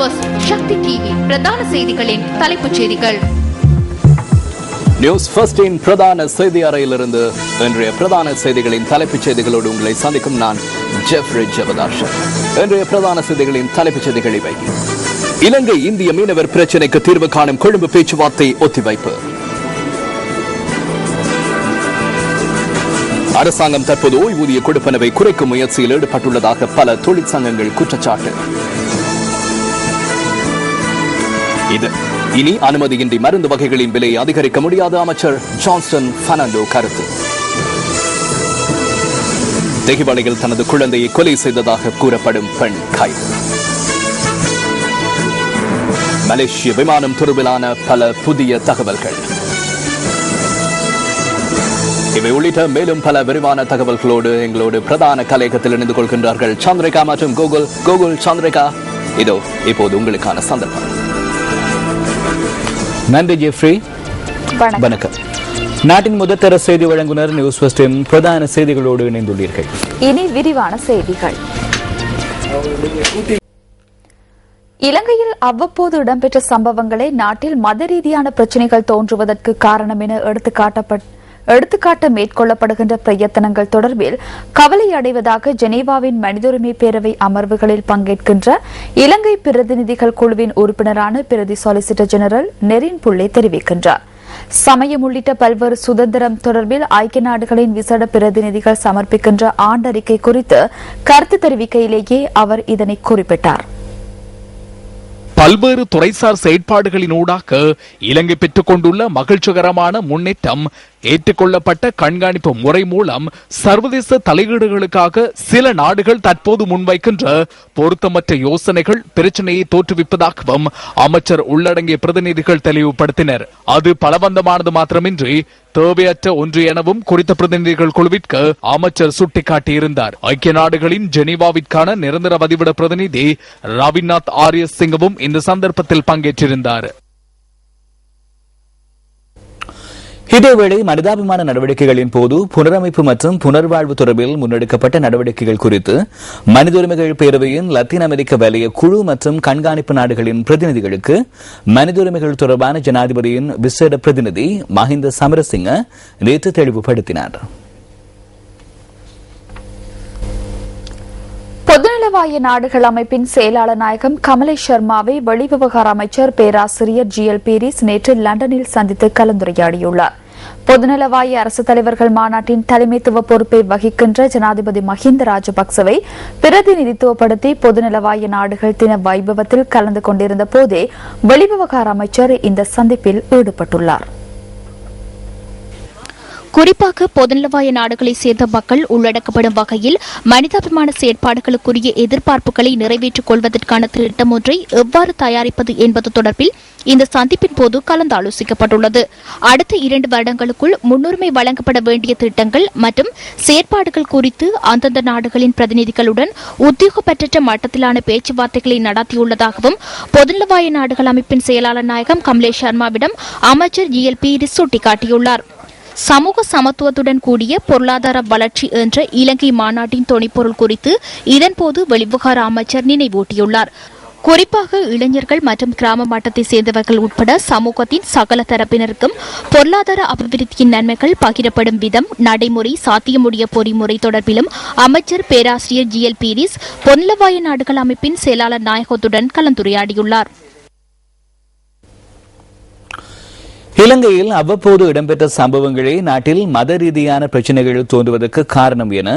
Was Sakthi TV பிரதான செய்திகளின் தலைப்புச் செய்திகள். நியூஸ் ஃபர்ஸ்டின் பிரதான செய்தி அறையிலிருந்து இன்றைய பிரதான செய்திகளின் தலைப்புச் செய்திகளோடு உங்களை சந்திக்கும் நான் ஜெஃப்ரி ஜெபதார்ஷன். இன்றைய பிரதான செய்திகளின் தலைப்புச் செய்திகள் இவை. இலங்கை இந்திய மீனவர் பிரச்சினைக்கு தீர்வு காணும் கொழும்பு பேச்சுவார்த்தை ஒத்திவைப்பு. அரசாங்கம் தற்போது ஓய்வூதிய கொடுப்பனவை குறைக்கும் முயற்சியில் ஈடுபட்டுள்ளதாக பல தொழிற்சங்கங்கள் குற்றச்சாட்டு. இது இனி அனுமதியின்றி மருந்து வகைகளின் விலையை அதிகரிக்க முடியாத அமைச்சர் ஜான்சன் பெர்னாண்டோ கருத்து. தெஹிவளையில் தனது குழந்தையை கொலை செய்ததாக கூறப்படும் பெண் கைது. மலேசிய விமானம் தொடர்பிலான பல புதிய தகவல்கள். இவை உள்ளிட்ட மேலும் பல விரிவான தகவல்களோடு எங்களோடு பிரதான கலையகத்தில் இணைந்து கொள்கின்றார்கள் சந்திரிகா மற்றும் கோகுல். சந்திரிகா, இதோ இப்போது உங்களுக்கான சந்தர்ப்பம். நன்றி ஜெஃப்ரி. வணக்கம். நாட்டின் முதற்தர செய்தி வழங்குனர் நியூஸ் ஃபர்ஸ்டின் பிரதான செய்திகளோடு இணைந்துள்ளீர்கள். இனி விரிவான செய்திகள். இலங்கையில் அவ்வப்போது இடம்பெற்ற சம்பவங்களை நாட்டில் மத ரீதியான பிரச்சினைகள் தோன்றுவதற்கு காரணம் என எடுத்துக்காட்ட மேற்கொள்ளப்படுகின்ற பிரயத்தனங்கள் தொடர்பில் கவலை அடைவதாக ஜெனீவாவின் மனித உரிமை பேரவை அமர்வுகளில் பங்கேற்கின்ற இலங்கை பிரதிநிதிகள் குழுவின் உறுப்பினரான பிரதி சொலிசிட்டர் ஜெனரல் நெரின் புள்ளே தெரிவிக்கின்றார். சமயம் உள்ளிட்ட பல்வேறு சுதந்திரம் தொடர்பில் ஐக்கிய நாடுகளின் விசேட பிரதிநிதிகள் சமர்ப்பிக்கின்ற ஆண்டறிக்கை குறித்து கருத்து தெரிவிக்கையிலேயே அவர் இதனை குறிப்பிட்டார். பல்வேறு துறைசார் செயற்பாடுகளினூடாக இலங்கை பெற்றுக் கொண்டுள்ள மகிழ்ச்சிகரமான முன்னேற்றம் ஏற்றுக்கொள்ளப்பட்ட கண்காணிப்பு முறை மூலம் சர்வதேச தலையீடுகளுக்காக சில நாடுகள் தற்போது முன்வைக்கின்ற பொருத்தமற்ற யோசனைகள் பிரச்சனையை தோற்றுவிப்பதாகவும் அமைச்சர் உள்ளடங்கிய பிரதிநிதிகள் தெளிவுபடுத்தினர். அது பலவந்தமானது மாத்திரமின்றி தேவையற்ற ஒன்று எனவும் குறித்த பிரதிநிதிகள் குழுவிற்கு அமைச்சர் சுட்டிக்காட்டியிருந்தார். ஐக்கிய நாடுகளின் ஜெனீவாவிற்கான நிரந்தர வதிவிட பிரதிநிதி ரவிநாத் ஆரியஸ் சிங்கவும் இந்த சந்தர்ப்பத்தில் பங்கேற்றிருந்தார். இதேவேளை மனிதாபிமான நடவடிக்கைகளின் போது புனரமைப்பு மற்றும் புனர்வாழ்வு தொடர்பில் முன்னெடுக்கப்பட்ட நடவடிக்கைகள் குறித்து மனித உரிமைகள் பேரவையின் லத்தீன் அமெரிக்க வலய குழு மற்றும் கண்காணிப்பு நாடுகளின் பிரதிநிதிகளுக்கு மனித உரிமைகள் தொடர்பான ஜனாதிபதியின் விசேட பிரதிநிதி மஹிந்த சமரசிங்க நேற்று தெளிவுபடுத்தினார். பொதுநலவாய நாடுகள் அமைப்பின் செயலாளர் நாயகம் கமலேஷ் சர்மாவை வெளிவிவகார அமைச்சர் பேராசிரியர் GL பீரிஸ் நேற்று லண்டனில் சந்தித்து கலந்துரையாடியுள்ளார். பொதுநலவாய அரசு தலைவர்கள் மாநாட்டின் தலைமைத்துவ பொறுப்பை வகிக்கின்ற ஜனாதிபதி மஹிந்த ராஜபக்சவை பிரதிநிதித்துவப்படுத்தி பொதுநலவாய நாடுகள் தின வைபவத்தில் கலந்து கொண்டிருந்த போதே வெளிவிவகார அமைச்சர் இந்த சந்திப்பில் ஈடுபட்டுள்ளார். குறிப்பாக பொதுநலவாய நாடுகளை சேர்ந்த மக்கள் உள்ளடக்கப்படும் வகையில் மனிதாபிமான செயற்பாடுகளுக்குரிய எதிர்பார்ப்புகளை நிறைவேற்றிக் கொள்வதற்கான திட்டம் ஒன்றை எவ்வாறு தயாரிப்பது என்பது தொடர்பில் இந்த சந்திப்பின் போது கலந்தாலோசிக்கப்பட்டுள்ளது. அடுத்த 2 வருடங்களுக்குள் முன்னுரிமை வழங்கப்பட வேண்டிய திட்டங்கள் மற்றும் செயற்பாடுகள் குறித்து அந்தந்த நாடுகளின் பிரதிநிதிகளுடன் உத்தியோகப்பற்ற மட்டத்திலான பேச்சுவார்த்தைகளை நடத்தியுள்ளதாகவும் பொதுநலவாய நாடுகள் அமைப்பின் செயலாளர் நாயகம் கமலேஷ் சர்மாவிடம் அமைச்சர் GL பீரிஸ் சுட்டிக்காட்டியுள்ளார். சமூக சமத்துவத்துடன் கூடிய பொருளாதார வளர்ச்சி என்ற இலங்கை மாநாட்டின் தொனிப்பொருள் குறித்து இதன்போது வெளிவிவகார அமைச்சர் நினைவூட்டியுள்ளார். குறிப்பாக இளைஞர்கள் மற்றும் கிராம மட்டத்தை சேர்ந்தவர்கள் உட்பட சமூகத்தின் சகல தரப்பினருக்கும் பொருளாதார அபிவிருத்தியின் நன்மைகள் பகிரப்படும் விதம், நடைமுறை, சாத்தியமுடைய பொறிமுறை தொடர்பிலும் அமைச்சர் பேராசிரியர் GL பீரிஸ் பொதுநலவாய நாடுகள் அமைப்பின் செயலாளர் நாயகத்துடன் கலந்துரையாடியுள்ளார். இலங்கையில் அவ்வப்போது இடம்பெற்ற சம்பவங்களே நாட்டில் மத ரீதியான பிரச்சினைகள் தோன்றுவதற்கு காரணம் என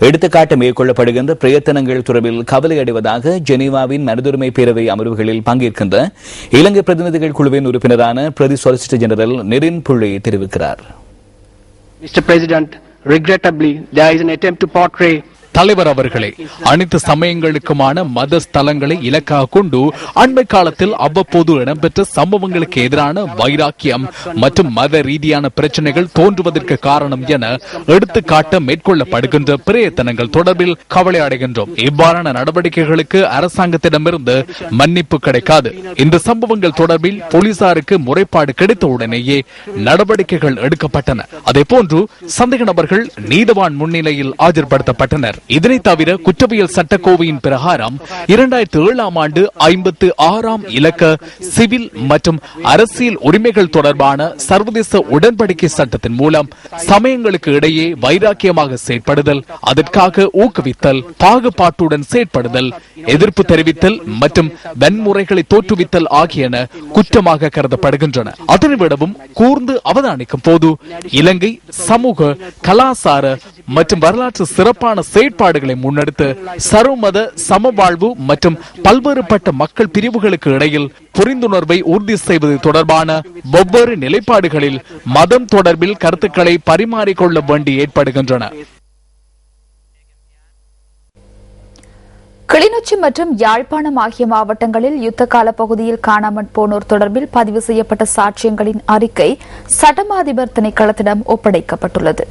எடுத்துக்காட்டு மேற்கொள்ளப்படுகின்ற பிரயத்தனங்கள் தொடர்பில் கவலை அடைவதாக ஜெனீவாவின் மனிதுரிமை பேரவை அமர்வுகளில் பங்கேற்கின்ற இலங்கை பிரதிநிதிகள் குழுவின் உறுப்பினரான பிரதி சொலிசிட்டர் ஜெனரல் நெரின் புள்ளே தெரிவிக்கிறார். Mr. President, regrettably, there is an attempt to portray தலைவர் அவர்களே, அனைத்து சமயங்களுக்குமான மத ஸ்தலங்களை இலக்காக கொண்டு அண்மை காலத்தில் அவ்வப்போது இடம்பெற்ற சம்பவங்களுக்கு எதிரான வைராக்கியம் மற்றும் மத ரீதியான பிரச்சனைகள் தோன்றுவதற்கு காரணம் என எடுத்துக்காட்ட மேற்கொள்ளப்படுகின்ற பிரயத்தனங்கள் தொடர்பில் கவலை அடைகின்றோம். இவ்வாறான நடவடிக்கைகளுக்கு அரசாங்கத்திடமிருந்து மன்னிப்பு கிடைக்காது. இந்த சம்பவங்கள் தொடர்பில் போலீசாருக்கு முறைப்பாடு கிடைத்த உடனேயே நடவடிக்கைகள் எடுக்கப்பட்டன. அதேபோன்று சந்தேக நபர்கள் நீதவான் முன்னிலையில் ஆஜர்படுத்தப்பட்டனர். இதனை தவிர குற்றவியல் சட்டக்கோவையின் பிரகாரம் 2007 ஆண்டு 56 இலக்க சிவில் மற்றும் அரசியல் உரிமைகள் தொடர்பான சர்வதேச உடன்படிக்கை சட்டத்தின் மூலம் சமயங்களுக்கு இடையே வைராக்கியமாக செயற்படுதல், அதற்காக ஊக்குவித்தல், பாகுபாட்டுடன் செயற்படுதல், எதிர்ப்பு தெரிவித்தல் மற்றும் வன்முறைகளை தோற்றுவித்தல் ஆகியன குற்றமாக கருதப்படுகின்றன. அதனை விடவும் கூர்ந்து அவதானிக்கும் போது இலங்கை சமூக, கலாசார மற்றும் வரலாற்று சிறப்பான செயற்பாடுகளை முன்னெடுத்து சர்வமத சமவாழ்வு மற்றும் பல்வேறுபட்ட மக்கள் பிரிவுகளுக்கு இடையில் புரிந்துணர்வை உறுதி செய்வது தொடர்பான வெவ்வேறு நிலைப்பாடுகளில் மதம் தொடர்பில் கருத்துக்களை பரிமாறிக்கொள்ள வேண்டி ஏற்படுகின்றன. கிளிநொச்சி மற்றும் யாழ்ப்பாணம் ஆகிய மாவட்டங்களில் யுத்த கால பகுதியில் காணாமற் போனோர் தொடர்பில் பதிவு செய்யப்பட்ட சாட்சியங்களின் அறிக்கை சட்டமா அதிபர் திணைக்களத்திடம் ஒப்படைக்கப்பட்டுள்ளது.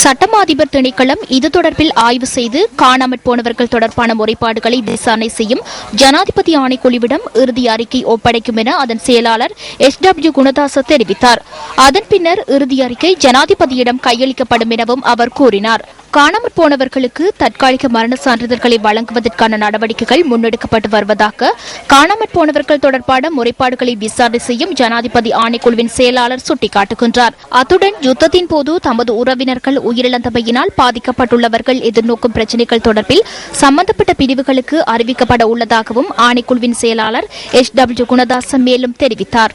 சட்டமா அதிபர் திணைக்களம் இது தொடர்பில் ஆய்வு செய்து காணாமற் போனவர்கள் தொடர்பான முறைப்பாடுகளை விசாரணை செய்யும் ஜனாதிபதி ஆணைக்குழுவிடம் இறுதி அறிக்கை ஒப்படைக்கும் என அதன் செயலாளர் SW குணதாச தெரிவித்தார். அதன் பின்னர் இறுதி அறிக்கை ஜனாதிபதியிடம் கையளிக்கப்படும் எனவும் அவர் கூறினார். காணாமற் போனவர்களுக்கு தற்காலிக மரண சான்றிதழ்களை வழங்குவதற்கான நடவடிக்கைகள் முன்னெடுக்கப்பட்டு வருவதாக காணாமற் போனவர்கள் தொடர்பான முறைப்பாடுகளை விசாரணை செய்யும் ஜனாதிபதி ஆணைக்குழுவின் செயலாளர் சுட்டிக்காட்டுகின்றார். அத்துடன் யுத்தத்தின் போது தமது உறவினர்கள் உயிரிழந்தமையினால் பாதிக்கப்பட்டுள்ளவர்கள் எதிர்நோக்கும் பிரச்சினைகள் தொடர்பில் சம்பந்தப்பட்ட பிரிவுகளுக்கு அறிவிக்கப்பட உள்ளதாகவும் ஆணைக்குழுவின் செயலாளர் SW குணதாசன் மேலும் தெரிவித்தார்.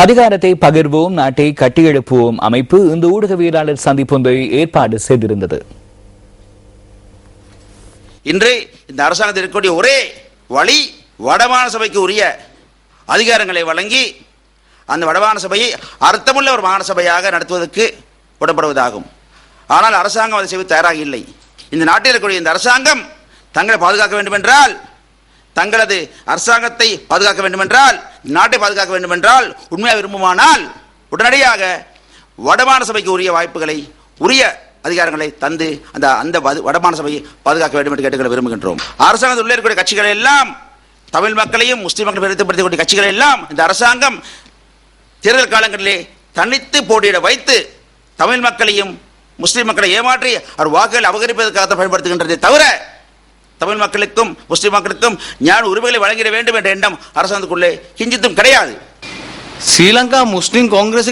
அதிகாரத்தை பகிர்வோம், நாட்டை கட்டியெழுப்புவோம் அமைப்பு இந்த ஊடகவியலாளர் சந்திப்பொன்றை ஏற்பாடு செய்திருந்தது. இன்று இந்த அரசாங்கத்தில் இருக்கக்கூடிய ஒரே வழி வடமாகாண சபைக்கு உரிய அதிகாரங்களை வழங்கி அந்த வடமாகாண சபையை அர்த்தமுள்ள ஒரு மாகாண சபையாக நடத்துவதற்கு உடன்படுவதாகும். ஆனால் அரசாங்கம் அதை செய்ய தயாராக இல்லை. இந்த நாட்டில் இருக்கக்கூடிய இந்த அரசாங்கம் தங்களை பாதுகாக்க வேண்டும் என்றால், தங்களது அரசாங்கத்தை பாதுகாக்க வேண்டும் என்றால், நாட்டை பாதுகாக்க வேண்டும் என்றால், உண்மையாக விரும்புமானால் உடனடியாக வடமாகாண சபைக்கு உரிய வாய்ப்புகளை, உரிய அதிகாரங்களை தந்து அந்த வடமாகாண சபையை பாதுகாக்க வேண்டும் என்று கேட்டுக்கொள்ள விரும்புகின்றோம். அரசாங்கத்தில் உள்ள இருக்கக்கூடிய கட்சிகள் எல்லாம், தமிழ் மக்களையும் முஸ்லிம் மக்களையும் பிரித்துப்படுத்தக்கூடிய கட்சிகள் எல்லாம் இந்த அரசாங்கம் தேர்தல் காலங்களிலே தனித்து போட்டியிட வைத்து தமிழ் மக்களையும் முஸ்லிம் மக்களை ஏமாற்றி அவர் வாக்குகள் அபகரிப்பதற்காக பயன்படுத்துகின்றதை தவிர தமிழ் மக்களுக்கும் முஸ்லிம் மக்களுக்கும் ஞான உரிமைகளை வழங்கிட வேண்டும் என்ற எண்ணம் அரசாங்கத்துக்குள்ளே கிஞ்சித்தும் கிடையாது. ஸ்ரீலங்கா முஸ்லிம் காங்கிரஸ்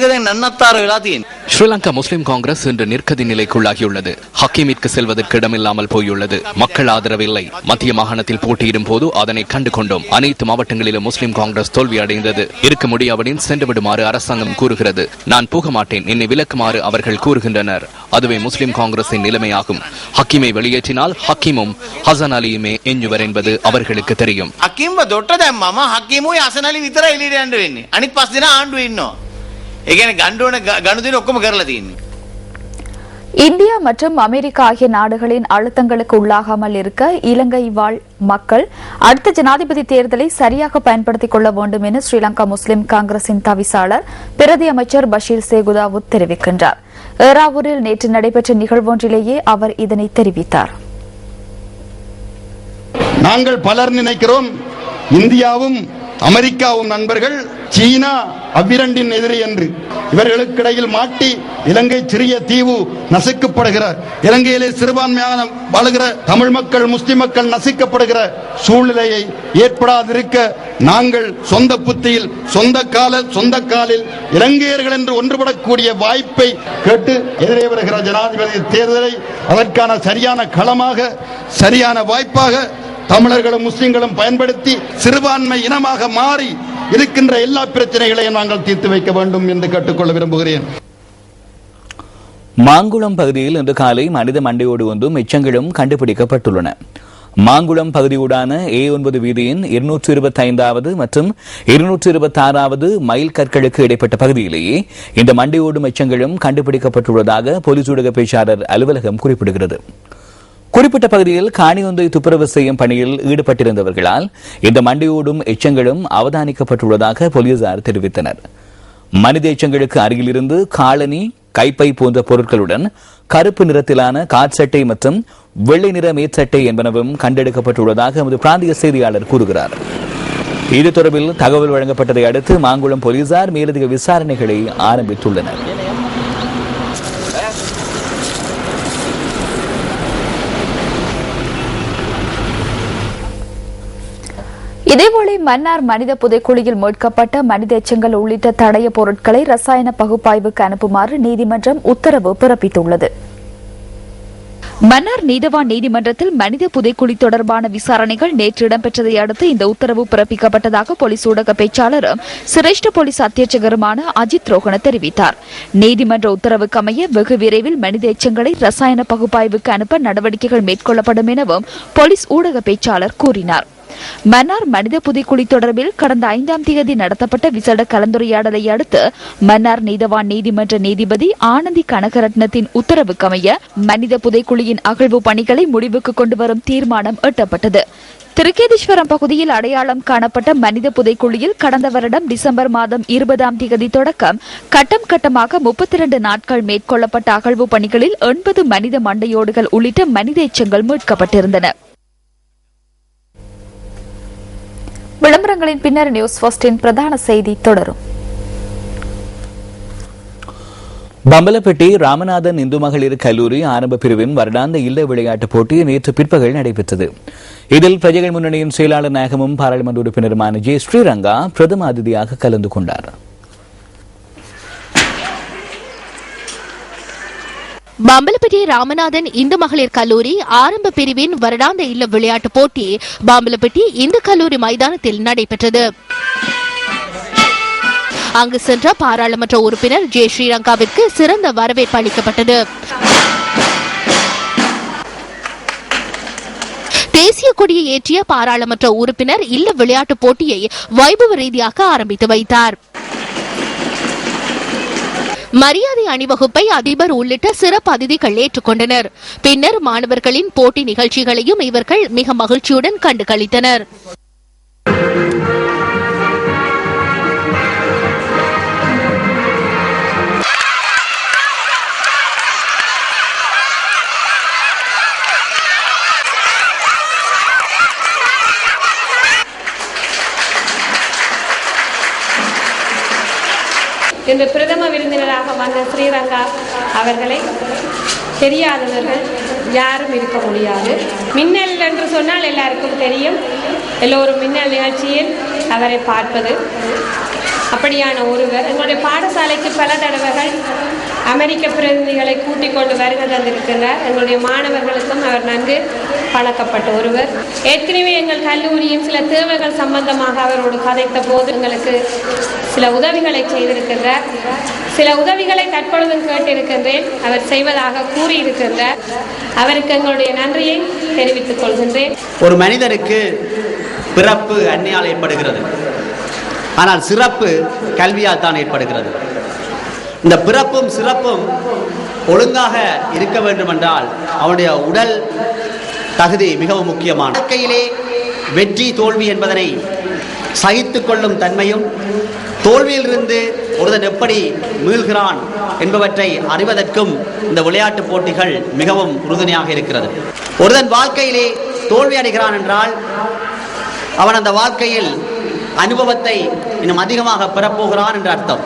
ஸ்ரீலங்கா முஸ்லிம் காங்கிரஸ் இன்று நிற்கதி நிலைக்குள்ளாகியுள்ளது. ஹக்கீமிற்கு செல்வதற்கு இடமில்லாமல் போயுள்ளது. மக்கள் ஆதரவில்லை. மத்திய மாகாணத்தில் போட்டியிடும் போது அதனை கண்டு கொண்டோம். அனைத்து மாவட்டங்களிலும் முஸ்லிம் காங்கிரஸ் தோல்வி அடைந்தது. இருக்க முடியாவிடின் சென்று விடுமாறு அரசாங்கம் கூறுகிறது. நான் போக மாட்டேன், என்னை விலக்குமாறு அவர்கள் கூறுகின்றனர். அதுவே முஸ்லிம் காங்கிரசின் நிலைமையாகும். ஹக்கீமை வெளியேற்றினால் ஹக்கீமும் ஹசன் அலியுமே எஞ்சுவர் என்பது அவர்களுக்கு தெரியும். இந்தியா மற்றும் அமெரிக்கா ஆகிய நாடுகளின் அழுத்தங்களுக்கு உள்ளாகாமல் இருக்க இலங்கை வாழ் மக்கள் அடுத்த ஜனாதிபதி தேர்தலை சரியாக பயன்படுத்திக் கொள்ள வேண்டும் என ஸ்ரீலங்கா முஸ்லிம் காங்கிரசின் தவிசாளர் பிரதி அமைச்சர் பஷீர் சேகுதாவுத் தெரிவிக்கின்றார். ஏறாவூரில் நேற்று நடைபெற்ற நிகழ்வொன்றிலேயே அவர் இதனை தெரிவித்தார். நாங்கள் பலர் நினைக்கிறோம் இந்தியாவும் அமெரிக்காவும் நண்பர்கள், சீனா அவ்விரண்டின் எதிரி என்று. இவர்களுக்கிடையில் மாட்டி இலங்கை சிறிய தீவு நசுக்கப்படுகிற, இலங்கையிலே சிறுபான்மையாக வாழுகிற தமிழ் மக்கள் முஸ்லிம் மக்கள் நசுக்கப்படுகிற சூழ்நிலையை ஏற்படாதிருக்க நாங்கள் சொந்த புத்தியில் சொந்த காலில் இலங்கையர்கள் என்று ஒன்றுபடக்கூடிய வாய்ப்பை கேட்டு எதிரே வருகிற ஜனாதிபதி தேர்தலை அதற்கான சரியான களமாக, சரியான வாய்ப்பாக தமிழர்களும் முஸ்லிம்களும் பயன்படுத்தி சிறுபான்மை இனமாக மாறி இருக்கின்ற எல்லா பிரச்சனைகளையும் நாங்கள் தீர்த்து வைக்க வேண்டும் என்று கேட்டுக்கொள்ள விரும்புகிறேன். மாங்குளம் பகுதியில் இன்று காலை மனித மண்டையோடு ஒன்றும் எச்சங்களும் கண்டுபிடிக்கப்பட்டுள்ளன. மாங்குளம் பகுதியூடான A9 வீதியின் 225வது மற்றும் 226வது மைல் கற்களுக்கு இடைப்பட்ட பகுதியிலேயே இந்த மண்டையோடும் எச்சங்களும் கண்டுபிடிக்கப்பட்டுள்ளதாக போலீஸ் ஊடக பேச்சாளர் அலுவலகம் குறிப்பிடுகிறது. குறிப்பிட்ட பகுதியில் காணி ஒன்றை துப்புரவு செய்யும் பணியில் ஈடுபட்டிருந்தவர்களால் இந்த மண்டையோடும் எச்சங்களும் அவதானிக்கப்பட்டுள்ளதாக போலீசார் தெரிவித்தனர். மனித எச்சங்களுக்கு அருகிலிருந்து காலனி, கைப்பை போன்ற பொருட்களுடன் கருப்பு நிறத்திலான காற்சட்டை மற்றும் வெள்ளை நிற மேற்சட்டை என்பனவும் கண்டெடுக்கப்பட்டுள்ளதாக எமது பிராந்திய செய்தியாளர் கூறுகிறார். இது தொடர்பில் தகவல் வழங்கப்பட்டதை அடுத்து மாங்குளம் போலீசார் மேலதிக விசாரணைகளை ஆரம்பித்துள்ளனர். இதேவேளை மன்னார் மனித புதைக்குழியில் மீட்கப்பட்ட மனித எச்சங்கள் உள்ளிட்ட தடய பொருட்களை ரசாயன பகுப்பாய்வுக்கு அனுப்புமாறு நீதிமன்றம் உத்தரவு பிறப்பித்துள்ளது. மன்னார் நீதவான் நீதிமன்றத்தில் மனித புதைக்குழி தொடர்பான விசாரணைகள் நேற்று இடம்பெற்றதை அடுத்து இந்த உத்தரவு பிறப்பிக்கப்பட்டதாக போலீஸ் ஊடக பேச்சாளரும் சிரேஷ்ட போலீஸ் அத்தியட்சகருமான அஜித் ரோஹன தெரிவித்தார். நீதிமன்ற உத்தரவுக்கு அமைய வெகு விரைவில் மனித எச்சங்களை ரசாயன பகுப்பாய்வுக்கு அனுப்ப நடவடிக்கைகள் மேற்கொள்ளப்படும் எனவும் போலீஸ் ஊடக பேச்சாளர் கூறினார். மன்னார் மனித புதைக்குழி தொடர்பில் கடந்த 5ஆம் தேதி நடத்தப்பட்ட விசேட கலந்துரையாடலை அடுத்து மன்னார் நீதவான் நீதிமன்ற நீதிபதி ஆனந்தி கனகரட்னத்தின் உத்தரவுக்கமைய மனித புதைக்குழியின் அகழ்வு பணிகளை முடிவுக்கு கொண்டுவரும் தீர்மானம் எட்டப்பட்டது. திருக்கேதீஸ்வரம் பகுதியில் அடையாளம் காணப்பட்ட மனித புதைக்குழியில் கடந்த வருடம் டிசம்பர் மாதம் 20ஆம் தேதி தொடக்கம் கட்டம் கட்டமாக 32 நாட்கள் மேற்கொள்ளப்பட்ட அகழ்வு பணிகளில் 9 மனித மண்டையோடுகள் உள்ளிட்ட மனித எச்சங்கள் மீட்கப்பட்டிருந்தன. விளம்பரங்களின் பின்னர் நியூஸ் ஃபர்ஸ்டின் பிரதான செய்தி தொடரும். பம்பலப்பட்டி ராமநாதன் இந்து மகளிர் கல்லூரி ஆரம்ப பிரிவின் வருடாந்த இல்ல விளையாட்டுப் போட்டி நேற்று பிற்பகல் நடைபெற்றது. இதில் பிரஜைகள் முன்னணியின் செயலாளர் நாயகமும் பாராளுமன்ற உறுப்பினருமான ஜே ஸ்ரீரங்கா பிரதம அதிதியாக கலந்து கொண்டார். பம்பலப்பட்டி ராமநாதன் இந்து மகளிர் கல்லூரி ஆரம்ப பிரிவின் வருடாந்த இல்ல விளையாட்டுப் போட்டி பம்பலப்பட்டி இந்து கல்லூரி மைதானத்தில் நடைபெற்றது. அங்கு சென்ற பாராளுமன்ற உறுப்பினர் ஜே ஸ்ரீரங்காவிற்கு சிறந்த வரவேற்பு அளிக்கப்பட்டது. தேசிய கொடியை ஏற்றிய பாராளுமன்ற உறுப்பினர் இல்ல விளையாட்டுப் போட்டியை வைபவ ரீதியாக ஆரம்பித்து வைத்தார். மரியாதை அணிவகுப்பை அதிபர் உள்ளிட்ட சிறப்பு அதிதிகள் ஏற்றுக்கொண்டனர். பின்னர் மாணவர்களின் போட்டி நிகழ்ச்சிகளையும் இவர்கள் மிக மகிழ்ச்சியுடன் கண்டு களித்தனர். இன்று பிரதம விருந்தினராக வந்த ஸ்ரீரங்கா அவர்களை தெரியாதவர்கள் யாரும் இருக்க முடியாது. மின்னல் என்று சொன்னால் எல்லாருக்கும் தெரியும். எல்லோரும் மின்னல் நிகழ்ச்சியில் அவரை பார்ப்பது. அப்படியான ஒருவர் எங்களுடைய பாடசாலைக்கு பல தடவைகள் அமெரிக்க பிரதிநிதிகளை கூட்டிக் கொண்டு வருகை தந்திருக்கிறார். எங்களுடைய மாணவர்களுக்கும் அவர் நன்கு பழக்கப்பட்ட ஒருவர். ஏற்கனவே எங்கள் கல்லூரியும் சில தேவைகள் சம்பந்தமாக அவரோடு கதைத்த போது எங்களுக்கு சில உதவிகளை செய்திருக்கின்றார். சில உதவிகளை தற்பொழுதும் கேட்டிருக்கின்றேன். அவர் செய்வதாக கூறியிருக்கின்றார். அவருக்கு எங்களுடைய நன்றியை தெரிவித்துக் கொள்கின்றேன். ஒரு மனிதருக்கு பிறப்பு அன்னையால் ஏற்படுகிறது, ஆனால் சிறப்பு கல்வியால் தான் ஏற்படுகிறது. இந்த பிறப்பும் சிறப்பும் ஒழுங்காக இருக்க வேண்டும் என்றால் அவனுடைய உடல் தகுதி மிகவும் முக்கியமான. வாழ்க்கையிலே வெற்றி தோல்வி என்பதனை சகித்துக் கொள்ளும் தன்மையும், தோல்வியிலிருந்து ஒருவன் எப்படி மீள்கிறான் என்பவற்றை அறிவதற்கும் இந்த விளையாட்டுப் போட்டிகள் மிகவும் உறுதுணையாக இருக்கிறது. ஒருவன் வாழ்க்கையிலே தோல்வி அடைகிறான் என்றால் அவன் அந்த வாழ்க்கையில் அனுபவத்தை இன்னும் அதிகமாக பெறப்போகிறான் என்ற அர்த்தம்.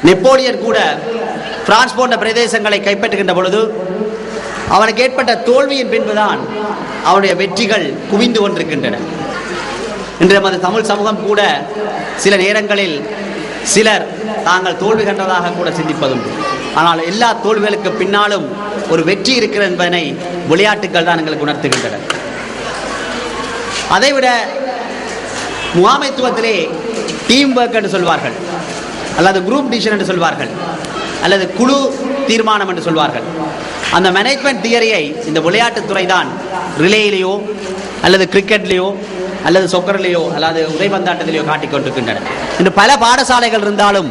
நெப்போலியன் கூட பிரான்ஸ் போன்ற பிரதேசங்களை கைப்பற்றுகின்ற பொழுது அவனுக்கு ஏற்பட்ட தோல்வியின் பின்புதான் அவனுடைய வெற்றிகள் குவிந்து கொண்டிருக்கின்றன. இன்று நமது தமிழ் சமூகம் கூட சில நேரங்களில் சிலர் தாங்கள் தோல்வி கண்டதாக கூட சிந்திப்பதுண்டு. ஆனால் எல்லா தோல்விகளுக்கு பின்னாலும் ஒரு வெற்றி இருக்கிறது என்பதனை விளையாட்டுகள் தான் எங்களுக்கு உணர்த்துகின்றன. அதைவிட முகாமைத்துவத்திலே டீம் ஒர்க் என்று சொல்வார்கள், அல்லது குரூப் டிசிஷன் என்று சொல்வார்கள், அல்லது குழு தீர்மானம் என்று சொல்வார்கள். அந்த மேனேஜ்மெண்ட் தியரியை இந்த விளையாட்டுத்துறை தான் ரிலேயிலேயோ அல்லது கிரிக்கெட்லேயோ அல்லது சொக்கரிலேயோ அல்லது உதைபந்தாட்டத்திலேயோ காட்டிக்கொண்டிருக்கின்றன. இன்று பல பாடசாலைகள் இருந்தாலும்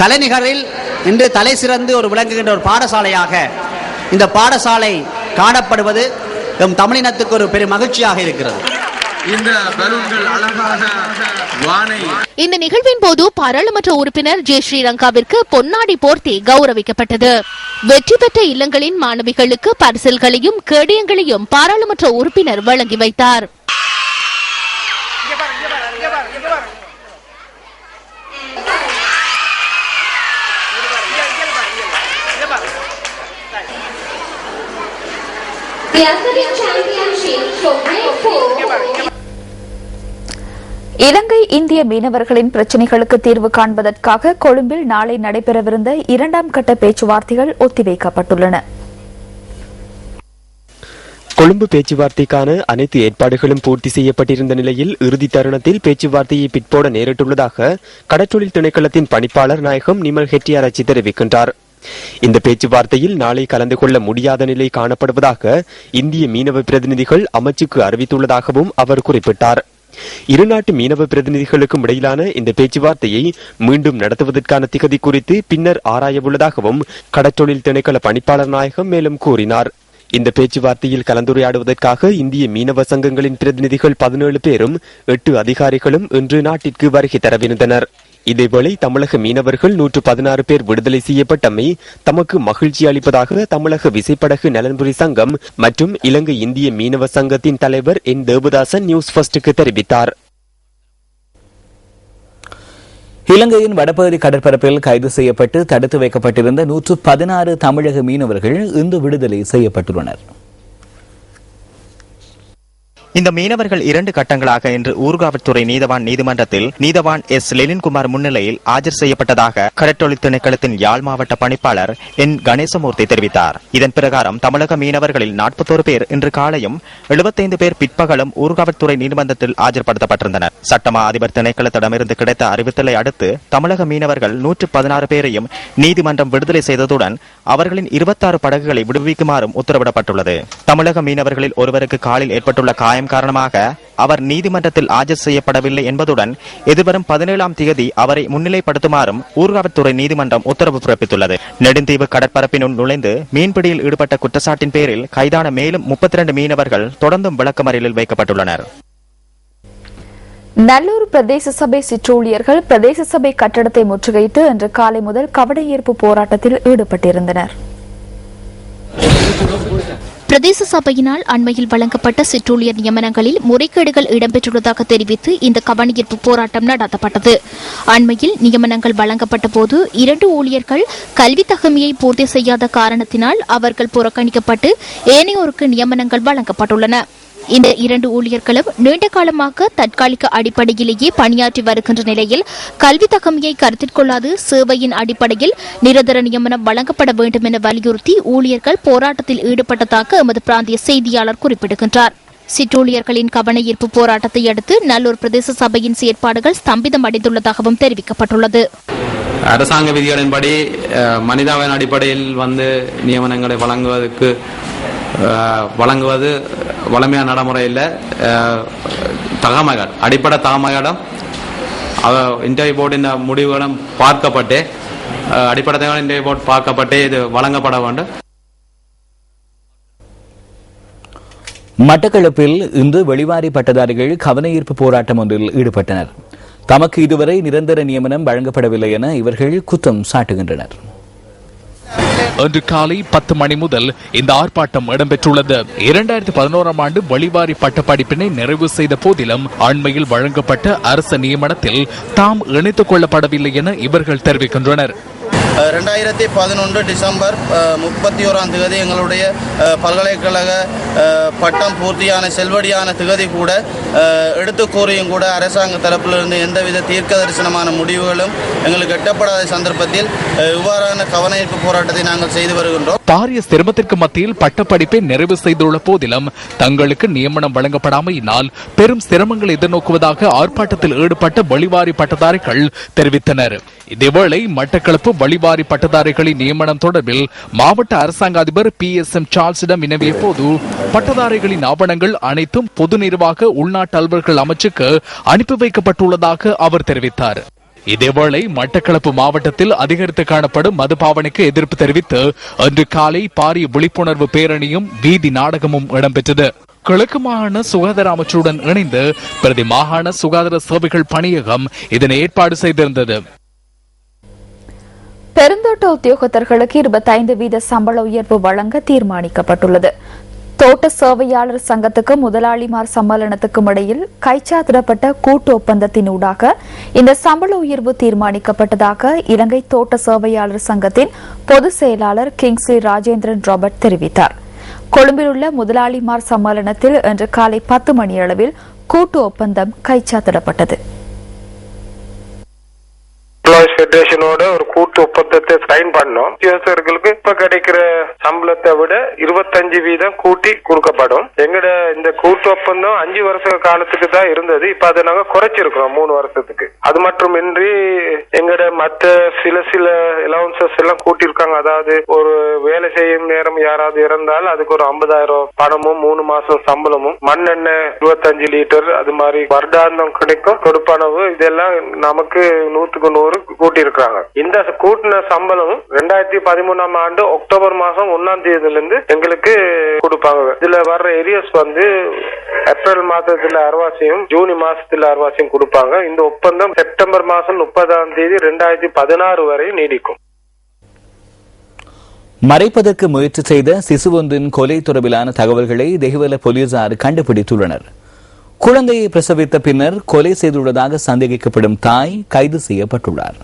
தலைநிகரில் இன்று தலை சிறந்து ஒரு விளங்குகின்ற ஒரு பாடசாலையாக இந்த பாடசாலை காணப்படுவது நம் தமிழினத்துக்கு ஒரு பெரும் மகிழ்ச்சியாக இருக்கிறது. இந்த பலூன்கள் அழகாக வானை. இந்த நிகழ்வின் போது பாராளுமன்ற உறுப்பினர் ஜே ஸ்ரீரங்காவிற்கு பொன்னாடி போர்த்தி கௌரவிக்கப்பட்டது. வெற்றி பெற்ற இல்லங்களின் மாணவிகளுக்கு பரிசில்களையும் கேடயங்களையும் பாராளுமன்ற உறுப்பினர் வழங்கி வைத்தார். இலங்கை இந்திய மீனவர்களின் பிரச்சினைகளுக்கு தீர்வு காண்பதற்காக கொழும்பில் நாளை நடைபெறவிருந்த 2ஆம் கட்ட பேச்சுவார்த்தைகள் ஒத்திவைக்கப்பட்டுள்ளன. கொழும்பு பேச்சுவார்த்தைக்கான அனைத்து ஏற்பாடுகளும் பூர்த்தி செய்யப்பட்டிருந்த நிலையில் இறுதி தருணத்தில் பேச்சுவார்த்தையை பிற்போட நேரிட்டுள்ளதாக கடற்றொழில் திணைக்களத்தின் பணிப்பாளர் நாயகம் நிமல் ஹெட்டியாராய்ச்சி தெரிவிக்கின்றார். இந்த பேச்சுவார்த்தையில் நாளை கலந்து கொள்ள முடியாத நிலை காணப்படுவதாக இந்திய மீனவ பிரதிநிதிகள் அமைச்சுக்கு அறிவித்துள்ளதாகவும் அவர் குறிப்பிட்டார். இருநாட்டு மீனவ பிரதிநிதிகளுக்கும் இடையிலான இந்த பேச்சுவார்த்தையை மீண்டும் நடத்துவதற்கான திகதி குறித்து பின்னர் ஆராயவுள்ளதாகவும் கடற்றொழில் திணைக்கள பணிப்பாளர் நாயகம் மேலும் கூறினார். இந்த பேச்சுவார்த்தையில் கலந்துரையாடுவதற்காக இந்திய மீனவ சங்கங்களின் பிரதிநிதிகள் 17 பேரும் 8 அதிகாரிகளும் இன்று நாட்டிற்கு வருகை தரவிருந்தனர். இதேவேளை தமிழக மீனவர்கள் 116 பேர் விடுதலை செய்யப்பட்டமை தமக்கு மகிழ்ச்சி அளிப்பதாக தமிழக விசைப்படகு நலன்புரி சங்கம் மற்றும் இலங்கை இந்திய மீனவ சங்கத்தின் தலைவர் என் தேவதாசன் நியூஸ் ஃபர்ஸ்டுக்கு தெரிவித்தார். இலங்கையின் வடபகுதி கடற்பரப்பில் கைது செய்யப்பட்டு தடுத்து வைக்கப்பட்டிருந்த 116 தமிழக மீனவர்கள் இன்று விடுதலை செய்யப்பட்டுள்ளனர். இந்த மீனவர்கள் 2 கட்டங்களாக இன்று ஊர்காவல்துறை நீதவான் நீதிமன்றத்தில் நீதவான் எஸ் லெனின்குமார் முன்னிலையில் ஆஜர் செய்யப்பட்டதாக கடற்றொழில் திணைக்களத்தின் யாழ் மாவட்ட பணிப்பாளர் என் கணேசமூர்த்தி தெரிவித்தார். இதன் பிரகாரம் தமிழக மீனவர்களில் 41 பேர் இன்று காலையும் 75 பேர் பிற்பகலும் ஊர்காவல்துறை நீதிமன்றத்தில் ஆஜர்படுத்தப்பட்டிருந்தனர். சட்டமா அதிபர் திணைக்களத்திடமிருந்து கிடைத்த அறிவித்தலை அடுத்து தமிழக மீனவர்கள் 116 பேரையும் நீதிமன்றம் விடுதலை செய்ததுடன் அவர்களின் 26 படகுகளை விடுவிக்குமாறும் உத்தரவிடப்பட்டுள்ளது. தமிழக மீனவர்களில் ஒருவருக்கு காலில் ஏற்பட்டுள்ள காயம் காரணமாக அவர் நீதிமன்றத்தில் ஆஜர் செய்யப்படவில்லை என்பதுடன் எதிர்வரும் 17ஆம் தேதி அவரை முன்னிலைப்படுத்துமாறும் ஊர்காவல்துறை நீதிமன்றம் உத்தரவு பிறப்பித்துள்ளது. நெடுந்தீவு கடற்பரப்பினுள் நுழைந்து மீன்பிடியில் ஈடுபட்ட குற்றச்சாட்டின் பேரில் கைதான மேலும் 32 மீனவர்கள் தொடர்ந்தும் விளக்கமறியலில் வைக்கப்பட்டுள்ளனர். நல்லூர் பிரதேச சபை சிற்றூழியர்கள் பிரதேச சபை கட்டடத்தை முற்றுகையிட்டு இன்று காலை முதல் கவனஈர்ப்பு போராட்டத்தில் ஈடுபட்டிருந்தனர். பிரதேச சபையினால் அண்மையில் வழங்கப்பட்ட சிற்றூழியர் நியமனங்களில் முறைகேடுகள் இடம்பெற்றுள்ளதாக தெரிவித்து இந்த கவனஈர்ப்பு போராட்டம் நடத்தப்பட்டது. அண்மையில் நியமனங்கள் வழங்கப்பட்ட போது 2 ஊழியர்கள் கல்வி தகமையை பூர்த்தி செய்யாத காரணத்தினால் அவர்கள் புறக்கணிக்கப்பட்டு ஏனையோருக்கு நியமனங்கள் வழங்கப்பட்டுள்ளன. இந்த 2 ஊழியர்களும் நீண்ட காலமாக தற்காலிக அடிப்படையிலேயே பணியாற்றி வருகின்ற நிலையில் கல்வி தகமையை கருத்தில் கொள்ளாது சேவையின் அடிப்படையில் நிரந்தர நியமனம் வழங்கப்பட வேண்டும் என வலியுறுத்தி ஊழியர்கள் போராட்டத்தில் ஈடுபட்டதாக எமது பிராந்திய செய்தியாளர் குறிப்பிடுகின்றார். சிற்றூழியர்களின் கவனஈர்ப்பு போராட்டத்தை அடுத்து நல்லூர் பிரதேச சபையின் செயற்பாடுகள் ஸ்தம்பிதம் அடைந்துள்ளதாகவும் தெரிவிக்கப்பட்டுள்ளது. அரசாங்க விதிகளின்படி மனிதாவின் அடிப்படையில் நியமனங்களை வழங்குவது வளமையான நடைமுறையில் தகமைகள் அடிப்படை தகமைகளும் இன்டர்வியூ போர்டின் முடிவுகளும் பார்க்கப்பட்டு அடிப்படை இன்டர்வியூ போர்டு பார்க்கப்பட்டு இது வழங்கப்பட வேண்டும். மட்டக்களப்பில் இன்று வெளிவாரி பட்டதாரிகள் கவனஈர்ப்பு போராட்டம் ஒன்றில் ஈடுபட்டனர். தமக்கு இதுவரை நிரந்தர நியமனம் வழங்கப்படவில்லை என இவர்கள் குற்றம் சாட்டுகின்றனர். இன்று காலை 10 மணி முதல் இந்த ஆர்ப்பாட்டம் இடம்பெற்றுள்ளது. 2011ஆம் ஆண்டு வெளிவாரி பட்டப்படிப்பினை நிறைவு செய்த போதிலும் அண்மையில் வழங்கப்பட்ட அரசு நியமனத்தில் தாம் இணைத்துக் கொள்ளப்படவில்லை என இவர்கள் தெரிவிக்கின்றனர். 2011 டிசம்பர் 31ஆம் தேதி எங்களுடைய பல்கலைக்கழக பட்டம் பூர்த்தியான செல்வடியான திகதி கூட எடுத்து கூறியும் கூட அரசாங்க தரப்பிலிருந்து எந்தவித தீர்க்க தரிசனமான முடிவுகளும் எங்களுக்கு எட்டப்படாத சந்தர்ப்பத்தில் இவ்வாறான கவனஈர்ப்பு போராட்டத்தை நாங்கள் செய்து வருகின்றோம். பாரிய சிரமத்திற்கு மத்தியில் பட்டப்படிப்பை நிறைவு செய்துள்ள போதிலும் தங்களுக்கு நியமனம் வழங்கப்படாமையினால் பெரும் சிரமங்களை எதிர்நோக்குவதாக ஆர்ப்பாட்டத்தில் ஈடுபட்ட வெளிவாரி பட்டதாரிகள் தெரிவித்தனர். இதேவேளை மட்டக்களப்பு வெளிவாரி பட்டதாரிகளின் நியமனம் தொடர்பில் மாவட்ட அரசாங்க அதிபர் PSM சார்ல்ஸிடம் வினவிய போது பட்டதாரிகளின் ஆவணங்கள் அனைத்தும் பொது நிர்வாக உள்நாட்டு அலுவலர்கள் அமைச்சுக்கு அனுப்பி வைக்கப்பட்டுள்ளதாக அவர் தெரிவித்தார். இதேவேளை மட்டக்களப்பு மாவட்டத்தில் அதிகரித்து காணப்படும் மதுபாவனைக்கு எதிர்ப்பு தெரிவித்து அன்று காலை பாரிய விழிப்புணர்வு பேரணியும் வீதி நாடகமும் இடம்பெற்றது. கிழக்கு மாகாண சுகாதார அமைச்சருடன் இணைந்து பிரதி மாகாண சுகாதார சேவைகள் பணியகம் இதனை ஏற்பாடு செய்திருந்தது. பெருந்தோட்ட உத்தியோகத்தர்களுக்கு 25% சம்பள உயர்வு வழங்க தீர்மானிக்கப்பட்டுள்ளது. தோட்ட சேவையாளர் சங்கத்துக்கு முதலாளிமார் சம்மேளனத்துக்கும் இடையில் கைச்சாத்திடப்பட்ட கூட்டு ஒப்பந்தத்தினூடாக இந்த சம்பள உயர்வு தீர்மானிக்கப்பட்டதாக இலங்கை தோட்ட சேவையாளர் சங்கத்தின் பொதுச் செயலாளர் கிங்ஸ்லி ராஜேந்திரன் ராபர்ட் தெரிவித்தார். கொழும்பில் உள்ள முதலாளிமார் சம்மேளனத்தில் இன்று காலை 10 மணியளவில் கூட்டு ஒப்பந்தம் கைச்சாத்திடப்பட்டது. ஃபெடரேஷனோட ஒரு கூட்டு ஒப்பந்தத்தை சைன் பண்ணோம். உத்தியோகஸ்தர்களுக்கு இப்ப கிடைக்கிற சம்பளத்தை விட 25% கூட்டி கொடுக்கப்படும். எங்கட இந்த கூட்டு ஒப்பந்தம் 5 வருஷ காலத்துக்கு தான் இருந்தது. இப்ப அதை நாங்க குறைச்சிருக்கிறோம் 3 வருஷத்துக்கு. அது மட்டுமின்றி எங்கட மற்ற சில அலவன்சஸ் எல்லாம் கூட்டியிருக்காங்க. அதாவது ஒரு வேலை செய்யும் நேரம் யாராவது இறந்தால் அதுக்கு ஒரு 50,000 பணமும் 3 மாசம் சம்பளமும் மண்ணெண்ணெய் 25 லிட்டர் அது மாதிரி வருடாந்தம் கிடைக்கும் கொடுப்பனவு இதெல்லாம் நமக்கு 100% கூட்டி இருக்காங்க. இந்த கூட்டின சம்பளம் 2013 ஆண்டு அக்டோபர் மாசம் 1ஆம் தேதியிலிருந்து எங்களுக்கு கொடுப்பாங்க. இதுல வர்ற ஏரியாஸ் ஏப்ரல் மாதத்துல அறுவாசியும் ஜூன் மாசத்துல அறுவாசியும் கொடுப்பாங்க. இந்த ஒப்பந்தம் செப்டம்பர் மாசம் 30ஆம் தேதி 2016 வரை நீடிக்கும். மறைப்பதற்கு முயற்சி செய்த சிசு ஒன்றின் கொலை தொடர்பிலான தகவல்களை தெஹிவல போலீசார் கண்டுபிடித்துள்ளனர். குழந்தையை பிரசவித்த பின்னர் கொலை செய்துள்ளதாக சந்தேகிக்கப்படும் தாய் கைது செய்யப்பட்டுள்ளார்.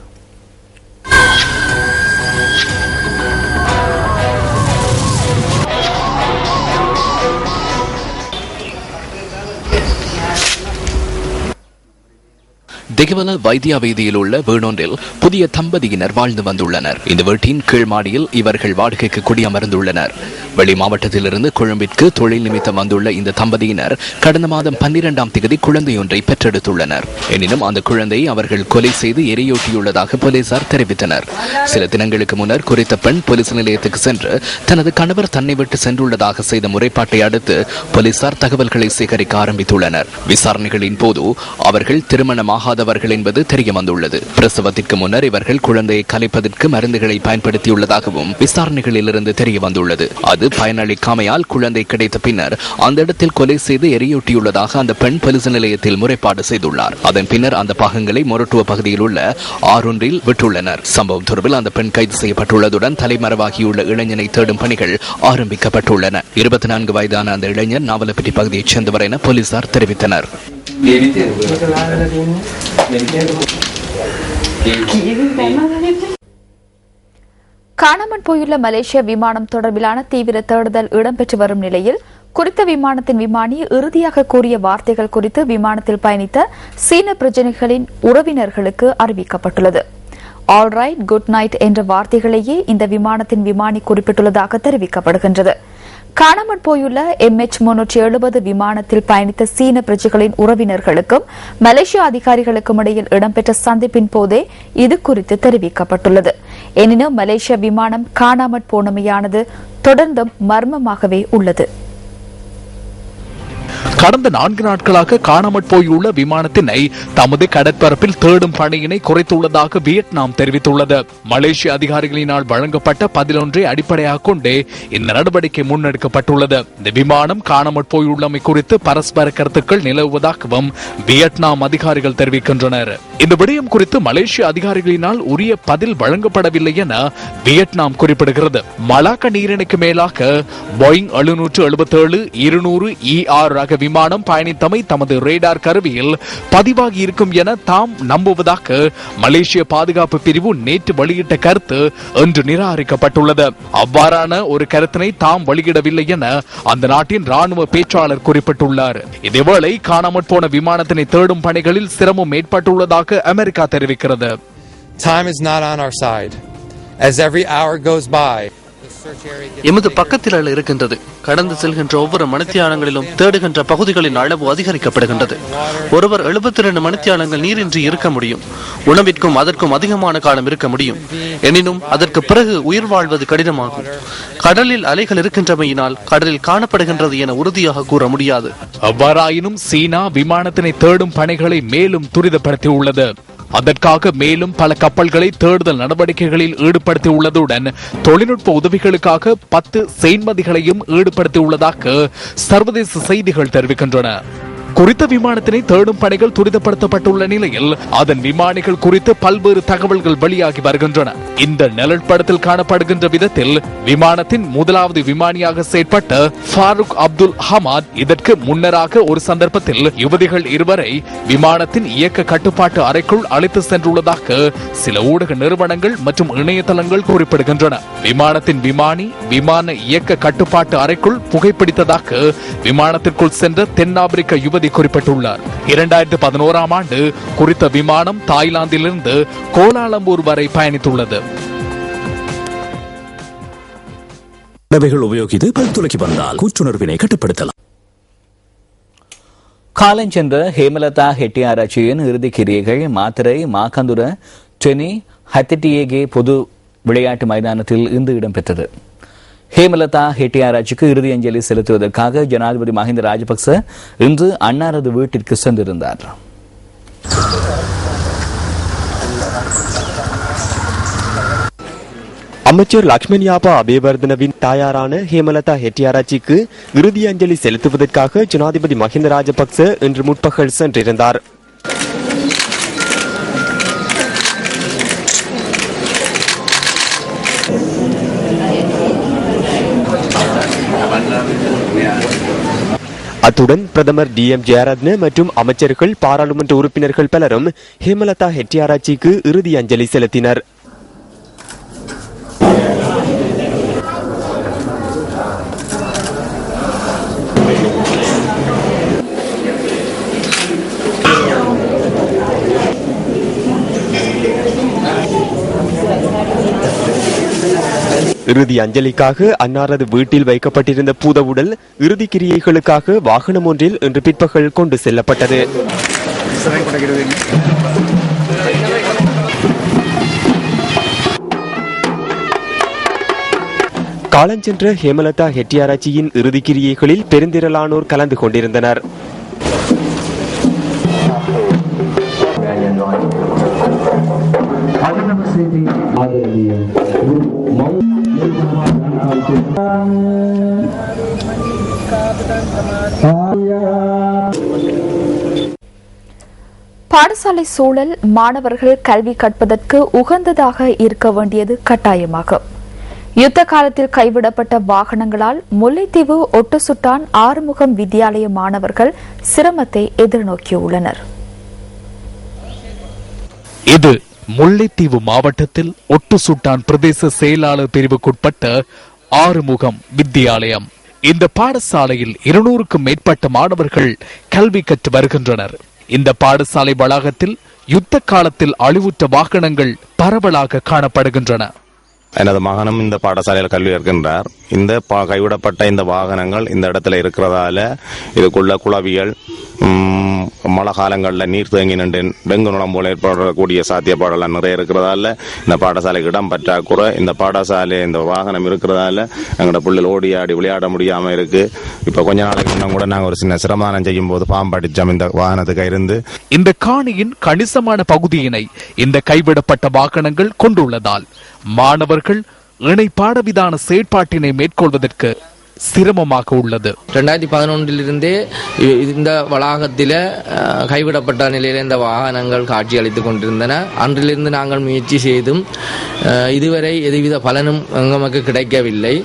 தெஹிவல வைத்தியா வீதியில் உள்ள வீடொன்றில் புதிய தம்பதியினர் வாழ்ந்து வந்துள்ளனர். இந்த வீட்டின் கீழ் மாடியில் இவர்கள் வாடகைக்கு குடியமர்ந்துள்ளனர். வெளி மாவட்டத்திலிருந்து கொழும்பிற்கு தொழில் நிமித்தம் வந்துள்ள இந்த தம்பதியினர் கடந்த மாதம் 12ஆம் தேதி குழந்தையொன்றை பெற்றெடுத்துள்ளனர். எனினும் அந்த குழந்தையை அவர்கள் கொலை செய்து எரியூட்டியுள்ளதாக போலீசார் தெரிவித்தனர். சில தினங்களுக்கு முன்னர் குறித்த பெண் போலீஸ் நிலையத்துக்கு சென்று தனது கணவர் தன்னை விட்டு சென்றுள்ளதாக செய்த முறைப்பாட்டை அடுத்து போலீசார் தகவல்களை சேகரிக்க ஆரம்பித்துள்ளனர். விசாரணைகளின் போது அவர்கள் திருமணமாகாதவர்கள் என்பது தெரிய வந்துள்ளது. பிரசவத்திற்கு முன்னர் இவர்கள் குழந்தையை கலைப்பதற்கு மருந்துகளை பயன்படுத்தியுள்ளதாகவும் விசாரணைகளில் இருந்து தெரிய வந்துள்ளது. அது பயனளிக்காமையால் குழந்தை கிடைத்த பின்னர் அந்த இடத்தில் கொலை செய்து எரியூட்டியுள்ளதாக அந்த பெண் போலீஸ் நிலையத்தில் முறைப்பாடு செய்துள்ளார். அதன் பின்னர் அந்த பாகங்களை மொரட்டுவ பகுதியில் உள்ள ஆறொன்றில் விட்டுள்ளனர். சம்பவம் தொடர்பில் அந்த பெண் கைது செய்யப்பட்டுள்ளதுடன் தலைமறைவாகியுள்ள இளைஞனை தேடும் பணிகள் ஆரம்பிக்கப்பட்டுள்ளன. 24 வயதான அந்த இளைஞர் நாவலப்பிட்டி பகுதியைச் சேர்ந்தவர் என போலீசார் தெரிவித்தனர். காணாமல் போயுள்ள மலேசிய விமானம் தொடர்பிலான தீவிர தேடுதல் இடம்பெற்று வரும் நிலையில் குறித்த விமானத்தின் விமானி இறுதியாக கூறிய வார்த்தைகள் குறித்து விமானத்தில் பயணித்த சீன பிரஜைகளின் உறவினர்களுக்கு அறிவிக்கப்பட்டுள்ளது. ஆல் ரைட், குட் நைட் என்ற வார்த்தைகளையே இந்த விமானத்தின் விமானி குறிப்பிட்டுள்ளதாக தெரிவிக்கப்படுகின்றது. காணாமல் போயுள்ள MH370 விமானத்தில் பயணித்த சீன பிரஜைகளின் உறவினர்களுக்கும் மலேசிய அதிகாரிகளுக்கும் இடையில் இடம்பெற்ற சந்திப்பின் போதே இது குறித்து தெரிவிக்கப்பட்டுள்ளது. எனினும் மலேசிய விமானம் காணாமல் போனமையானது தொடர்ந்தும் மர்மமாகவே உள்ளது. கடந்த 4 நாட்களாக காணாமற் போயுள்ள விமானத்தினை தமது கடற்பரப்பில் தேடும் பணியினை குறைத்துள்ளதாக வியட்நாம் தெரிவித்துள்ளது. மலேசிய அதிகாரிகளினால் வழங்கப்பட்ட பதிலொன்றை அடிப்படையாக கொண்டே இந்த நடவடிக்கை முன்னெடுக்கப்பட்டுள்ளது. இந்த விமானம் காணாமற் போயுள்ளமை குறித்து பரஸ்பர கருத்துக்கள் நிலவுவதாகவும் வியட்நாம் அதிகாரிகள் தெரிவிக்கின்றனர். இந்த விடயம் குறித்து மலேசிய அதிகாரிகளினால் உரிய பதில் வழங்கப்படவில்லை என வியட்நாம் குறிப்பிடுகிறது. மலாக்கா நீரிணைக்கு மேலாக போயிங் 777-200 ER ரக விமானம் பயணித்தமை தமது ரேடார் கருவியில் பதிவாகி இருக்கும் என தாம் நம்புவதாக மலேசிய பாதுகாப்பு பிரிவு நேற்று வெளியிட்ட கருத்து இன்று நிராகரிக்கப்பட்டுள்ளது. அவ்வாறான ஒரு கருத்தினை தாம் வெளியிடவில்லை என அந்த நாட்டின் ராணுவ பேச்சாளர் குறிப்பிட்டுள்ளார். இதேவேளை காணாமற் போன விமானத்தினை தேடும் பணிகளில் சிரமம் ஏற்பட்டுள்ளதாக அமெரிக்கா தெரிவிக்கிறது. Time is not on our side. As every hour goes by, எமது பக்கத்தில் இருக்கின்றது. கடந்து செல்கின்ற ஒவ்வொரு மணித்தியாலங்களிலும் தேடுகின்ற பகுதிகளின் அளவு அதிகரிக்கப்படுகின்றது. ஒருவர் 72 மணித்தியாலங்கள் நீரின்றி இருக்க முடியும். உணவிற்கும் அதற்கும் அதிகமான காலம் இருக்க முடியும். எனினும் அதற்கு பிறகு உயிர் வாழ்வது கடினமாகும். கடலில் அலைகள் இருக்கின்றமையினால் கடலில் காணப்படுகின்றது என உறுதியாக கூற முடியாது. அவ்வாறாயினும் சீனா விமானத்தினை தேடும் பணிகளை மேலும் துரிதப்படுத்தியுள்ளது. அதற்காக மேலும் பல கப்பல்களை தேடுதல் நடவடிக்கைகளில் ஈடுபடுத்தியுள்ளதுடன் தொழில்நுட்ப உதவிகளுக்காக 10 செய்மதிகளையும் ஈடுபடுத்தியுள்ளதாக சர்வதேச செய்திகள் தெரிவிக்கின்றன. குறித்த விமானத்தினை தேடும் பணிகள் துரிதப்படுத்தப்பட்டுள்ள நிலையில் அதன் விமானிகள் குறித்து பல்வேறு தகவல்கள் வெளியாகி வருகின்றன. இந்த நிழற்படத்தில் காணப்படுகின்ற விதத்தில் விமானத்தின் முதலாவது விமானியாக செயற்பட்ட ஃபாரூக் அப்துல் ஹமாத் இதற்கு முன்னராக ஒரு சந்தர்ப்பத்தில் யுவதிகள் இருவரை விமானத்தின் இயக்க கட்டுப்பாட்டு அறைக்குள் அழைத்து சென்றுள்ளதாக சில ஊடக நிறுவனங்கள் மற்றும் இணையதளங்கள் குறிப்பிடுகின்றன. விமானத்தின் விமானி விமான இயக்க கட்டுப்பாட்டு அறைக்குள் புகைப்பிடித்ததாக விமானத்திற்குள் சென்ற தென்னாப்பிரிக்க யுவதி குறிப்பிட்டுள்ளார். 2011ஆம் ஆண்டு குறித்த விமானம் தாய்லாந்திலிருந்து கோலாலம்பூர் வரை பயணித்துள்ளது. உபயோகித்து பல் துலக்கி வந்தால் கூச்சுணர்வினை கட்டுப்படுத்தலாம். காலஞ்சென்ற ஹேமலதா ஹெட்டியாராச்சியின் இறுதிக் கிரியைகள் மாத்திரை மாகந்துர டெனி ஹத்திட்டியேகே பொது விளையாட்டு மைதானத்தில் இன்று இடம்பெற்றது. ஹேமலதா ஹெட்டியாராச்சிக்கு இறுதி அஞ்சலி செலுத்துவதற்காக ஜனாதிபதி மஹிந்த ராஜபக்ச இன்று அன்னாரது வீட்டிற்கு சென்றிருந்தார். அமைச்சர் லக்ஷ்மண் யாபா அபேவர்தனவின் தாயாரான ஹேமலதா ஹெட்டியாராச்சிக்கு இறுதி அஞ்சலி செலுத்துவதற்காக ஜனாதிபதி மஹிந்த ராஜபக்ச இன்று முற்பகல் சென்றிருந்தார். அத்துடன் பிரதமர் DM ஜெயரத்ன மற்றும் அமைச்சர்கள் பாராளுமன்ற உறுப்பினர்கள் பலரும் ஹேமலதா ஹெட்டியாராச்சிக்கு இறுதி அஞ்சலி செலுத்தினர். இறுதி அஞ்சலிக்காக அன்னாரது வீட்டில் வைக்கப்பட்டிருந்த பூதவுடல் இறுதி கிரியைகளுக்காக வாகனம் ஒன்றில் இன்று பிற்பகல் கொண்டு செல்லப்பட்டது. காலஞ்சென்ற ஹேமலதா ஹெட்டியாராச்சியின் இறுதி கிரியைகளில் பெருந்திரளானோர் கலந்து கொண்டிருந்தனர். பாடசாலை சூழல் மாணவர்கள் கல்வி கற்பதற்கு உகந்ததாக இருக்க வேண்டியது கட்டாயமாகும். யுத்த காலத்தில் கைவிடப்பட்ட வாகனங்களால் முல்லைத்தீவு ஒட்டுசுட்டான் ஆறுமுகம் வித்தியாலய மாணவர்கள் சிரமத்தை எதிர்நோக்கியுள்ளனர். இது முல்லைத்தீவு மாவட்டத்தில் ஒட்டுசுட்டான் பிரதேச செயலாளர் பிரிவுக்குட்பட்ட ஆறுமுகம் வித்தியாலயம். இந்த பாடசாலையில் 200க்கும் மேற்பட்ட மாணவர்கள் கல்வி கற்று வருகின்றனர். இந்த பாடசாலை வளாகத்தில் யுத்த காலத்தில் அழிவுற்ற வாகனங்கள் பரவலாக காணப்படுகின்றன. எனது மகனும் இந்த பாடசாலையில் கல்வி கற்கின்றார். இந்த கைவிடப்பட்ட இந்த வாகனங்கள் இந்த இடத்துல இருக்கிறதால இதுக்குள்ள குளவியல் மழை காலங்களில் நீர் தேங்கி நின்று டெங்கு நுளம் போல ஏற்படக்கூடிய சாத்தியப்பாடெல்லாம் நிறைய இருக்கிறதால இந்த பாடசாலைக்கு இடம் பற்றாக்குறை. இந்த பாடசாலை இந்த வாகனம் இருக்கிறதால எங்களோட பிள்ளைகள் ஓடி ஆடி விளையாட முடியாமல் இருக்கு. இப்போ கொஞ்ச நாளைக்கு முன்ன கூட நாங்கள் ஒரு சின்ன சிரமதானம் செய்யும் போது பாம்படிச்சோம் இந்த வாகனத்துக்கு இருந்து. இந்த காணியின் கணிசமான பகுதியினை இந்த கைவிடப்பட்ட வாகனங்கள் கொண்டுள்ளதால் மாணவர்கள் இணை பாடவிதான செயற்பாட்டினை மேற்கொள்வதற்கு சிரமமாக உள்ளது. 2011 இந்த வளாகத்தில் கைவிடப்பட்ட நிலையில் இந்த வாகனங்கள் காட்சி அளித்துக் கொண்டிருந்தன. அன்றிலிருந்து நாங்கள் முயற்சி செய்தும் இதுவரை எதுவித பலனும் நமக்கு கிடைக்கவில்லை.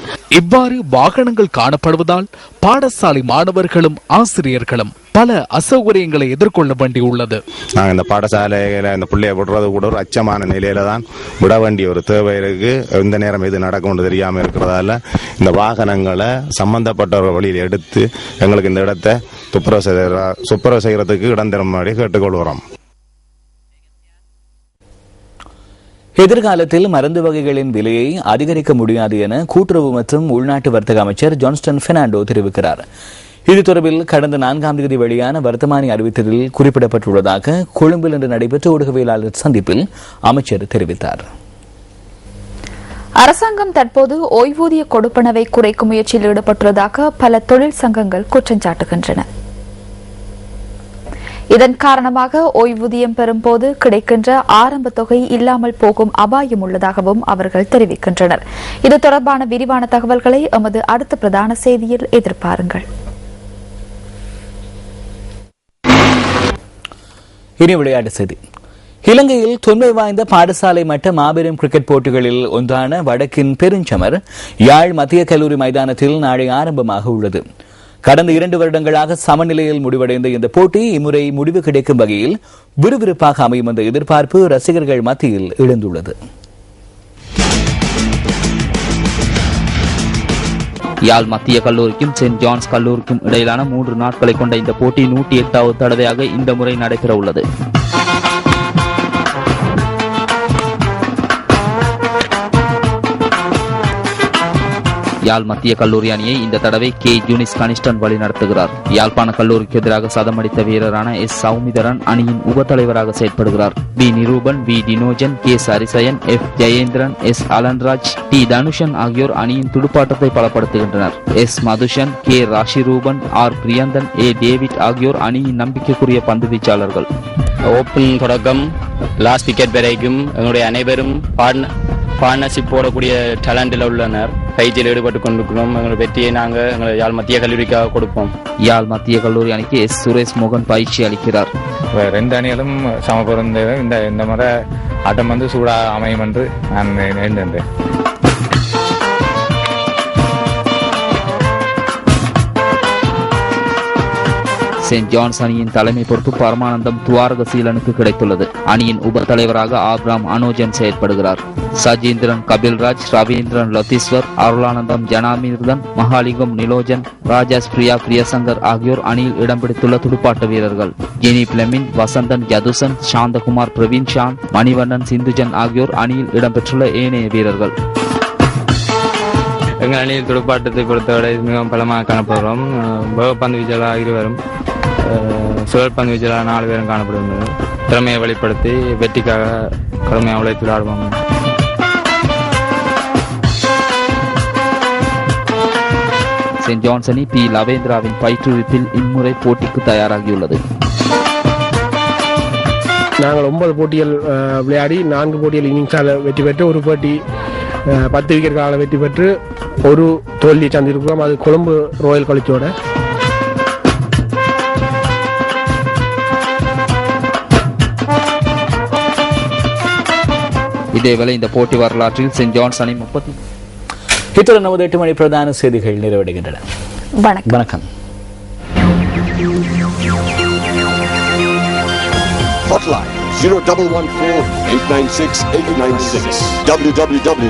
இவ்வாறு வாகனங்கள் காணப்படுவதால் பாடசாலை மாணவர்களும் ஆசிரியர்களும் பல அசௌகரியங்களை எதிர்கொள்ள வேண்டியுள்ளது. நாங்கள் இந்த பாடசாலையில இந்த பிள்ளைய விடுறது கூட ஒரு அச்சமான நிலையில தான் விட வேண்டிய ஒரு தேவை இருக்கு. எந்த நேரம் எது நடக்கும் தெரியாம இருக்கிறதால இந்த வாகனங்களை சம்பந்தப்பட்டவர்கள் வழியில் எடுத்து எங்களுக்கு இந்த இடத்தை துப்புரவு செய்யறதுக்கு இடம் தரும்படி கேட்டுக்கொள்கிறோம். எதிர்காலத்தில் மருந்து வகைகளின் விலையை அதிகரிக்க முடியாது என கூட்டுறவு மற்றும் உள்நாட்டு வர்த்தக அமைச்சர் ஜான்ஸ்டன் பெர்னாண்டோ தெரிவிக்கிறார். இது தொடர்பில் கடந்த 4ஆம் தேதி வெளியான வர்த்தமானி அறிவித்ததில் குறிப்பிடப்பட்டுள்ளதாக கொழும்பில் இன்று நடைபெற்ற ஊடகவியலாளர் சந்திப்பில் அமைச்சர் தெரிவித்தார். அரசாங்கம் தற்போது ஓய்வூதிய கொடுப்பனவை குறைக்கும் முயற்சியில் ஈடுபட்டுள்ளதாக பல தொழில் சங்கங்கள் குற்றம் சாட்டுகின்றன. இதன் காரணமாக ஓய்வூதியம் பெறும்போது கிடைக்கின்ற ஆரம்ப தொகை இல்லாமல் போகும் அபாயம் உள்ளதாகவும் அவர்கள் தெரிவிக்கின்றனர். இது தொடர்பான விரிவான தகவல்களை எமது அடுத்த பிரதான செய்தியில் எதிர்பாருங்கள். இனி விளையாட்டு செய்தி. இலங்கையில் தொன்மை வாய்ந்த பாடசாலை மட்ட மாபெரும் கிரிக்கெட் போட்டிகளில் ஒன்றான வடக்கின் பெருஞ்சமர் யாழ் மத்திய கல்லூரி மைதானத்தில் நாளை ஆரம்பமாக உள்ளது. கடந்த 2 வருடங்களாக சமநிலையில் முடிவடைந்த இந்த போட்டி இம்முறை முடிவு கிடைக்கும் வகையில் விறுவிறுப்பாக அமையும் என்ற எதிர்பார்ப்பு ரசிகர்கள் மத்தியில் எழுந்துள்ளது. யாழ் மத்திய கல்லூரிக்கும் சென்ட் ஜான்ஸ் கல்லூரிக்கும் இடையிலான 3 நாட்களை கொண்ட இந்த போட்டி 108வது தடவையாக இந்த முறை நடைபெற உள்ளது. யாழ் மத்திய கல்லூரி அணியை இந்த தடவை கே ஜூனிஸ் கனிஷ்டன் வழி நடத்துகிறார். யாழ்ப்பாண கல்லூரிக்கு எதிராக சதமடித்த வீரரான எஸ் சௌமிதரன் அணியின் உபத்தலைவராக செயற்படுகிறார். P Niruban, V Dinojan, K Sarisayan, F Jeyendran, S Alanraj, T Thanushan ஆகியோர் அணியின் துடுப்பாட்டத்தை பலப்படுத்துகின்றனர். S Mathushan, K Rashiruban, R Priyanthan, A David ஆகியோர் அணியின் நம்பிக்கைக்குரிய பந்து வீச்சாளர்கள். ஓப்பன் தொடக்கம் லாஸ்ட் விக்கெட் வரைக்கும் எங்களுடைய அனைவரும் பார்ட்னர்ஷிப் போடக்கூடிய டேலண்டில் உள்ளனர். பயிற்சியில் ஈடுபட்டு கொண்டிருக்கிறோம். எங்களுடைய வெற்றியை நாங்கள் எங்களை யாழ் மத்திய கல்லூரிக்காக கொடுப்போம். யாழ் மத்திய கல்லூரி அணிக்கு எஸ் சுரேஷ் மோகன் பயிற்சி அளிக்கிறார். 2 அணிகளும் சம பொருந்த இந்த முறை ஆட்டம் சூடாக அமையும் என்று நான் எண்ணுகின்றேன். சென்ட் ஜான்ஸ் அணியின் தலைமை பொறுப்பு பரமானந்தம் துவாரகசீலனுக்கு கிடைத்துள்ளது. அணியின் உப தலைவராக ஆப்ராம் அனோஜன் செயற்படுகிறார். சஜீந்திரன் கபில்ராஜ், ரவீந்திரன் லத்தீஸ்வர், அருளானந்தம் ஜனாமிர்தன், மகாலிங்கம் நிலோஜன், ராஜாஸ் பிரியா பிரியசங்கர் ஆகியோர் அணியில் இடம் பிடித்துள்ள துடுப்பாட்ட வீரர்கள். ஜெனி பிளமின், வசந்தன் யதுசன், சாந்தகுமார், பிரவீன் ஷான், மணிவண்ணன் சிந்துஜன் ஆகியோர் அணியில் இடம்பெற்றுள்ள ஏனைய வீரர்கள். எங்கள் அணியில் துடுப்பாட்டத்தை பொறுத்தவரை மிகவும் பலமாக காணப்படுகிறோம். பந்து வீச்சாளர் 2 பேரும், சுழற்பந்து வீச்சாளர் 4 பேரும் காணப்படுகின்றனர். திறமையை வெளிப்படுத்தி வெற்றிக்காக கடுமையாக உழைத்து விளையாடுவோம். சென்ட் ஜான்ஸ் அணி பி லவேந்திராவின் பயிற்றுவிப்பில் இம்முறை போட்டிக்கு தயாராகியுள்ளது. நாங்கள் 9 போட்டிகள் விளையாடி 4 போட்டிகள் இன்னிங்ஸால் வெற்றி பெற்று, ஒரு போட்டி 10 விக்கெட்டுகளால் வெற்றி பெற்று ஒரு தோல்வியை சந்திருக்கிறோம். அது கொழும்பு ராயல் காலேஜோட. இதேவேளை இந்த போட்டி வரலாற்றில் சென்ட் ஜான்ஸ் அணி 30. இத்துடன் நமது 8 மணி பிரதான செய்திகள் நிறைவடைகின்றன. வணக்கம். Hotline 0114 896 896 www